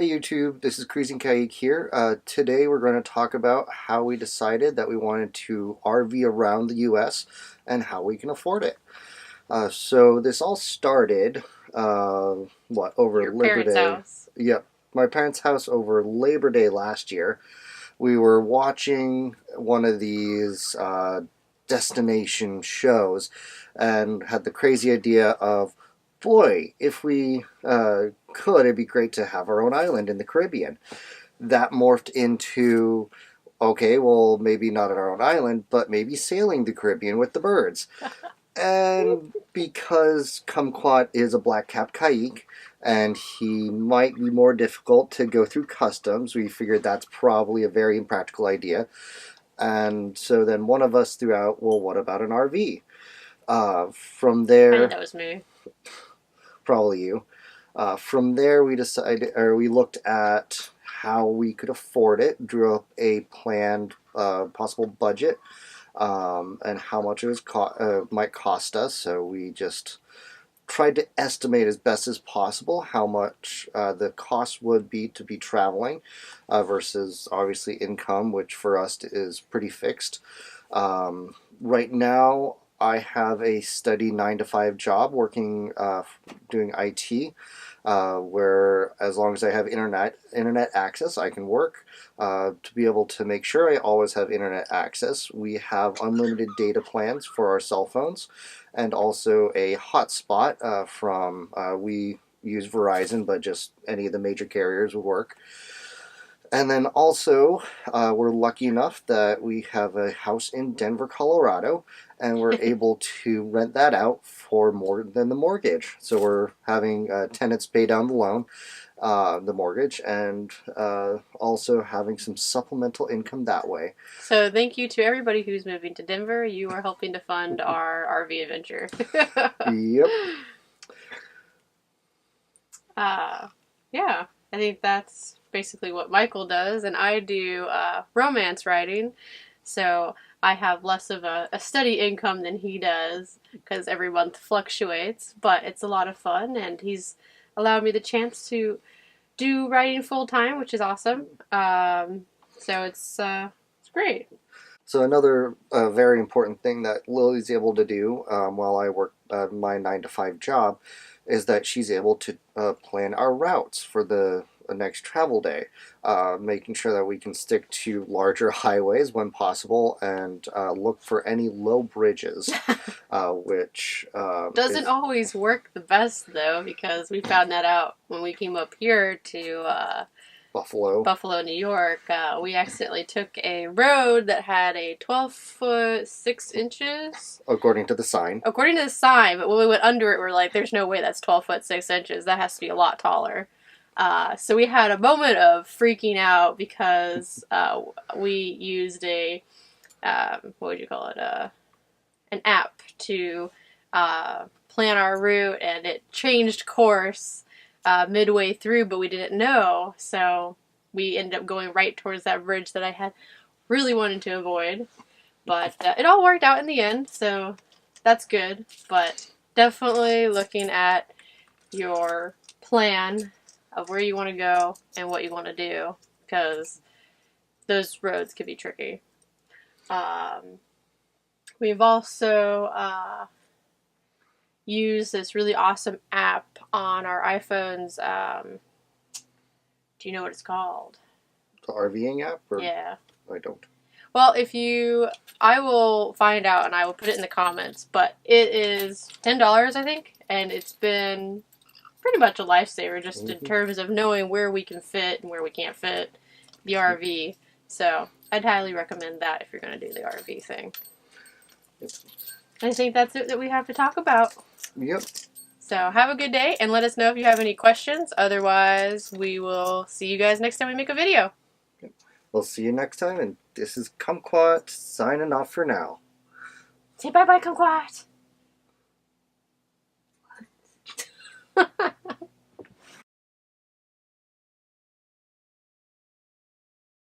Hey YouTube, this is Cruising Kaik here. Today we're going to talk about how we decided that we wanted to RV around the US and how we can afford it. So this all started, over Your Labor parents' Day. house. Yep, my parents' house over Labor Day last year. We were watching one of these destination shows and had the crazy idea of, boy, if we could, it'd be great to have our own island in the Caribbean. That morphed into, okay, well, maybe not at our own island, but maybe sailing the Caribbean with the birds. And because Kumquat is a black-capped kayak, and he might be more difficult to go through customs, we figured that's probably a very impractical idea. And so then one of us threw out, well, what about an RV? From I think there, that was me. probably you. From there, we decided, or we looked at how we could afford it, drew up a planned possible budget, and how much it was might cost us. So we just tried to estimate as best as possible how much the cost would be to be traveling versus obviously income, which for us is pretty fixed. Right now, I have a steady 9 to 5 job working doing IT, where as long as I have internet access, I can work. To be able to make sure I always have internet access, we have unlimited data plans for our cell phones, and also a hotspot from we use Verizon, but just any of the major carriers would work. And then also, we're lucky enough that we have a house in Denver, Colorado, and we're able to rent that out for more than the mortgage. So we're having tenants pay down the loan, the mortgage, and also having some supplemental income that way. So thank you to everybody who's moving to Denver. You are helping to fund our RV adventure. Yep. uh, yeah, I think that's basically what Michael does, and I do romance writing. So I have less of a steady income than he does because every month fluctuates, but it's a lot of fun, and he's allowed me the chance to do writing full time, which is awesome. So it's great. So another very important thing that Lily's able to do while I work my 9 to 5 job is that she's able to plan our routes for the next travel day, making sure that we can stick to larger highways when possible and look for any low bridges, which Doesn't is always work the best though, because we found that out when we came up here to Buffalo. Buffalo, New York. We accidentally took a road that had a 12-foot 6 inches. According to the sign. According to the sign, but when we went under it, we're like, there's no way that's 12-foot 6 inches. That has to be a lot taller. So we had a moment of freaking out because we used what would you call it? An app to plan our route, and it changed course midway through, but we didn't know. So we ended up going right towards that bridge that I had really wanted to avoid. But it all worked out in the end, so that's good. But definitely looking at your plan of where you want to go and what you want to do, because those roads can be tricky. We've also used this really awesome app on our iPhones. Do you know what it's called? The RVing app? Or Yeah. I don't. Well, I will find out and I will put it in the comments, but it is $10, I think, and it's been pretty much a lifesaver just in terms of knowing where we can fit and where we can't fit the RV. So I'd highly recommend that if you're going to do the RV thing. I think that's it that we have to talk about. Yep. So have a good day and let us know if you have any questions. Otherwise, we will see you guys next time we make a video. We'll see you next time, and this is Kumquat signing off for now. Say bye-bye, Kumquat.